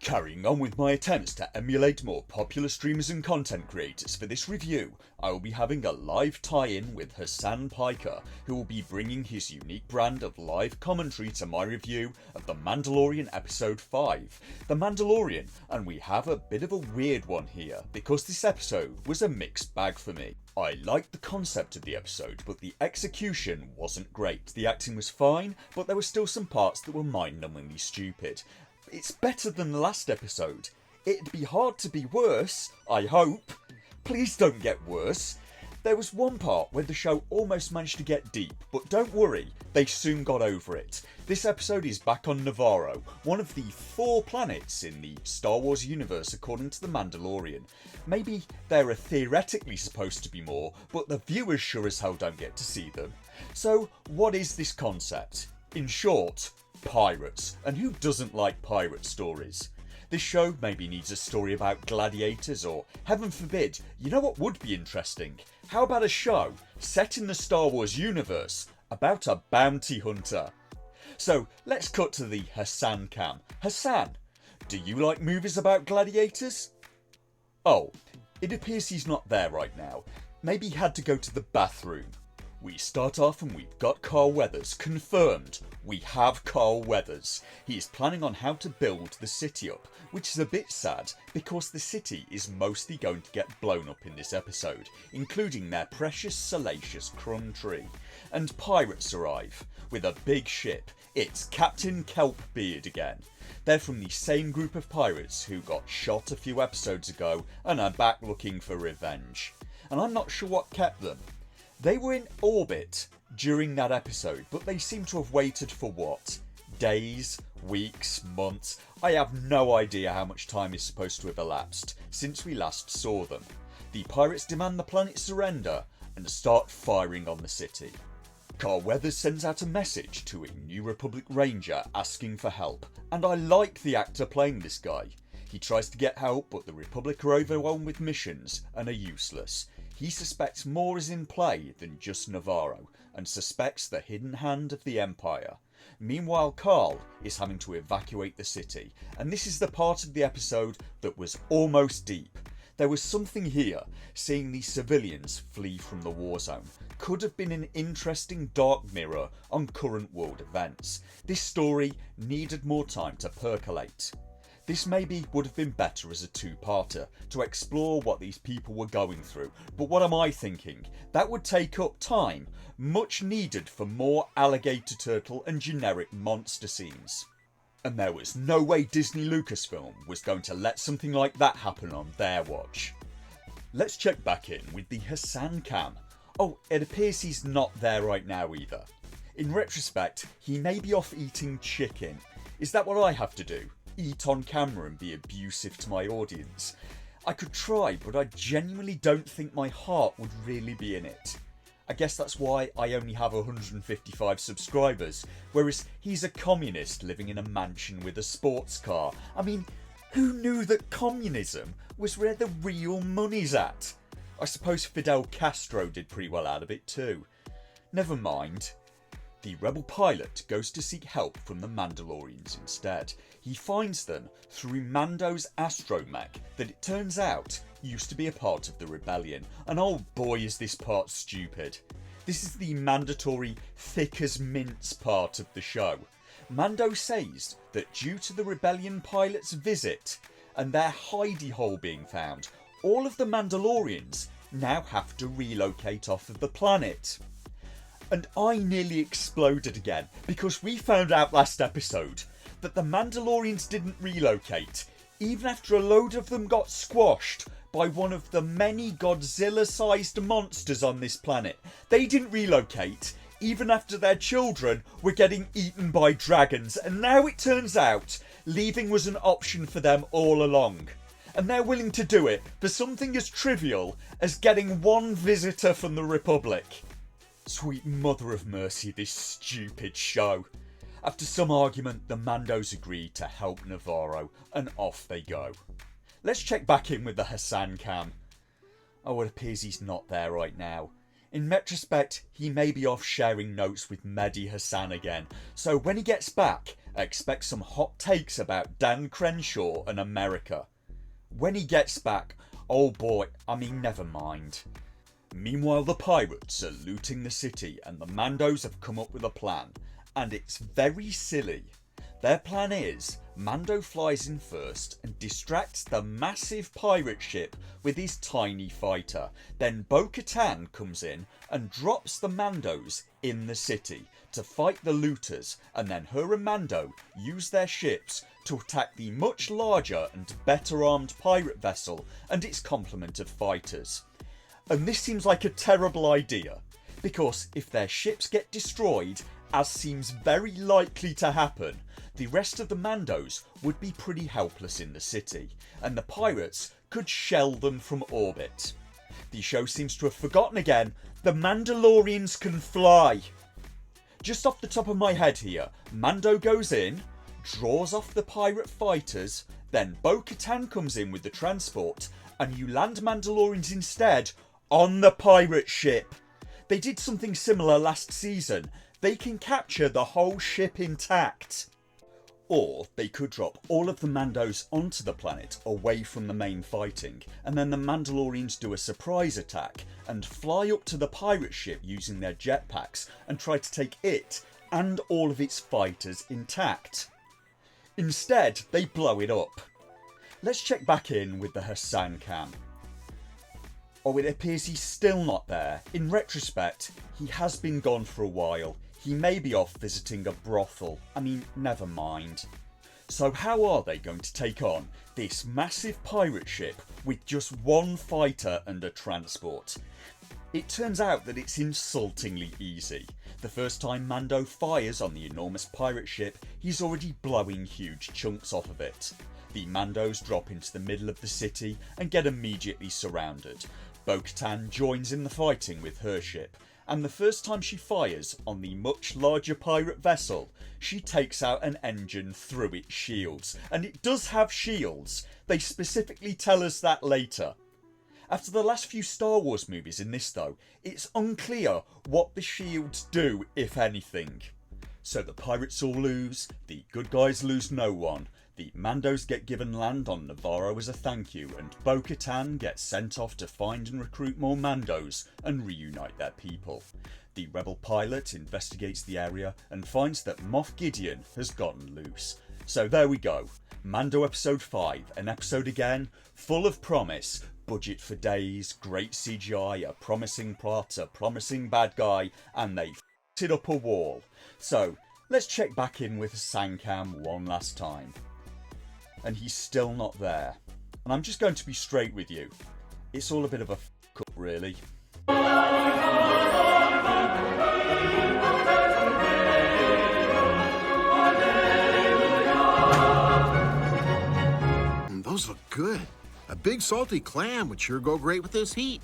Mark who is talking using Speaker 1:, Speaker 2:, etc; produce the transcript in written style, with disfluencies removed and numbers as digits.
Speaker 1: Carrying on with my attempts to emulate more popular streamers and content creators, for this review I will be having a live tie-in with Hasan Piker, who will be bringing his unique brand of live commentary to my review of The Mandalorian Episode 5, The Mandalorian, and we have a bit of a weird one here, because this episode was a mixed bag for me. I liked the concept of the episode, but the execution wasn't great. The acting was fine, but there were still some parts that were mind-numbingly stupid. It's better than the last episode. It'd be hard to be worse, I hope. Please don't get worse. There was one part where the show almost managed to get deep, but don't worry, they soon got over it. This episode is back on Navarro, one of the 4 planets in the Star Wars universe according to The Mandalorian. Maybe there are theoretically supposed to be more, but the viewers sure as hell don't get to see them. So what is this concept? In short, pirates. And who doesn't like pirate stories? This show maybe needs a story about gladiators, or heaven forbid, you know what would be interesting? How about a show set in the Star Wars universe about a bounty hunter? So let's cut to the Hasan cam. Hasan, do you like movies about gladiators? Oh, it appears he's not there right now. Maybe he had to go to the bathroom. We start off and we've got Carl Weathers. Confirmed, we have Carl Weathers. He is planning on how to build the city up, which is a bit sad because the city is mostly going to get blown up in this episode, including their precious salacious crumb tree. And pirates arrive with a big ship. It's Captain Kelpbeard again. They're from the same group of pirates who got shot a few episodes ago and are back looking for revenge. And I'm not sure what kept them. They were in orbit during that episode, but they seem to have waited for what? Days, weeks, months? I have no idea how much time is supposed to have elapsed since we last saw them. The pirates demand the planet surrender and start firing on the city. Carl Weathers sends out a message to a New Republic Ranger asking for help, and I like the actor playing this guy. He tries to get help, but the Republic are overwhelmed with missions and are useless. He suspects more is in play than just Navarro, and suspects the hidden hand of the Empire. Meanwhile, Carl is having to evacuate the city, and this is the part of the episode that was almost deep. There was something here. Seeing the civilians flee from the war zone could have been an interesting dark mirror on current world events. This story needed more time to percolate. This maybe would have been better as a 2-parter to explore what these people were going through, but what am I thinking? That would take up time, much needed for more alligator turtle and generic monster scenes. And there was no way Disney Lucasfilm was going to let something like that happen on their watch. Let's check back in with the Hasan cam. Oh, it appears he's not there right now either. In retrospect, he may be off eating chicken. Is that what I have to do? Eat on camera and be abusive to my audience? I could try, but I genuinely don't think my heart would really be in it. I guess that's why I only have 155 subscribers, whereas he's a communist living in a mansion with a sports car. I mean, who knew that communism was where the real money's at? I suppose Fidel Castro did pretty well out of it too. Never mind. The rebel pilot goes to seek help from the Mandalorians instead. He finds them through Mando's astromech that it turns out used to be a part of the rebellion, and oh boy is this part stupid. This is the mandatory thick as mince part of the show. Mando says that due to the rebellion pilot's visit and their hidey hole being found, all of the Mandalorians now have to relocate off of the planet. And I nearly exploded again, because we found out last episode that the Mandalorians didn't relocate, even after a load of them got squashed by one of the many Godzilla-sized monsters on this planet. They didn't relocate, even after their children were getting eaten by dragons, and now it turns out leaving was an option for them all along. And they're willing to do it for something as trivial as getting one visitor from the Republic. Sweet mother of mercy, this stupid show. After some argument, the Mandos agree to help Navarro, and off they go. Let's check back in with the Hasan cam. Oh, it appears he's not there right now. In retrospect, he may be off sharing notes with Mehdi Hasan again, so when he gets back, Expect some hot takes about Dan Crenshaw and America. When he gets back, oh boy, never mind. Meanwhile, the pirates are looting the city and the Mandos have come up with a plan, and it's very silly. Their plan is, Mando flies in first and distracts the massive pirate ship with his tiny fighter. Then Bo-Katan comes in and drops the Mandos in the city to fight the looters, and then her and Mando use their ships to attack the much larger and better armed pirate vessel and its complement of fighters. And this seems like a terrible idea, because if their ships get destroyed, as seems very likely to happen, the rest of the Mandos would be pretty helpless in the city, and the pirates could shell them from orbit. The show seems to have forgotten again, the Mandalorians can fly. Just off the top of my head here, Mando goes in, draws off the pirate fighters, then Bo-Katan comes in with the transport, and you land Mandalorians instead on the pirate ship. They did something similar last season. They can capture the whole ship intact. Or they could drop all of the Mandos onto the planet away from the main fighting, and then the Mandalorians do a surprise attack and fly up to the pirate ship using their jetpacks and try to take it and all of its fighters intact. Instead, they blow it up. Let's check back in with the Hasan cam. Oh, it appears he's still not there. In retrospect, he has been gone for a while. He may be off visiting a brothel. Never mind. So how are they going to take on this massive pirate ship with just one fighter and a transport? It turns out that it's insultingly easy. The first time Mando fires on the enormous pirate ship, he's already blowing huge chunks off of it. The Mandos drop into the middle of the city and get immediately surrounded. Bo-Katan joins in the fighting with her ship, and the first time she fires on the much larger pirate vessel, she takes out an engine through its shields. And it does have shields. They specifically tell us that later. After the last few Star Wars movies in this though, it's unclear what the shields do, if anything. So the pirates all lose, the good guys lose no one. The Mandos get given land on Navarro as a thank you, and Bo-Katan gets sent off to find and recruit more Mandos and reunite their people. The rebel pilot investigates the area and finds that Moff Gideon has gotten loose. So there we go. Mando episode 5, an episode again, full of promise, budget for days, great CGI, a promising plot, a promising bad guy, and they f***ed it up a wall. So let's check back in with Hasan cam one last time. And he's still not there. And I'm just going to be straight with you. It's all a bit of a f*** up, really.
Speaker 2: Those look good. A big salty clam would sure go great with this heat.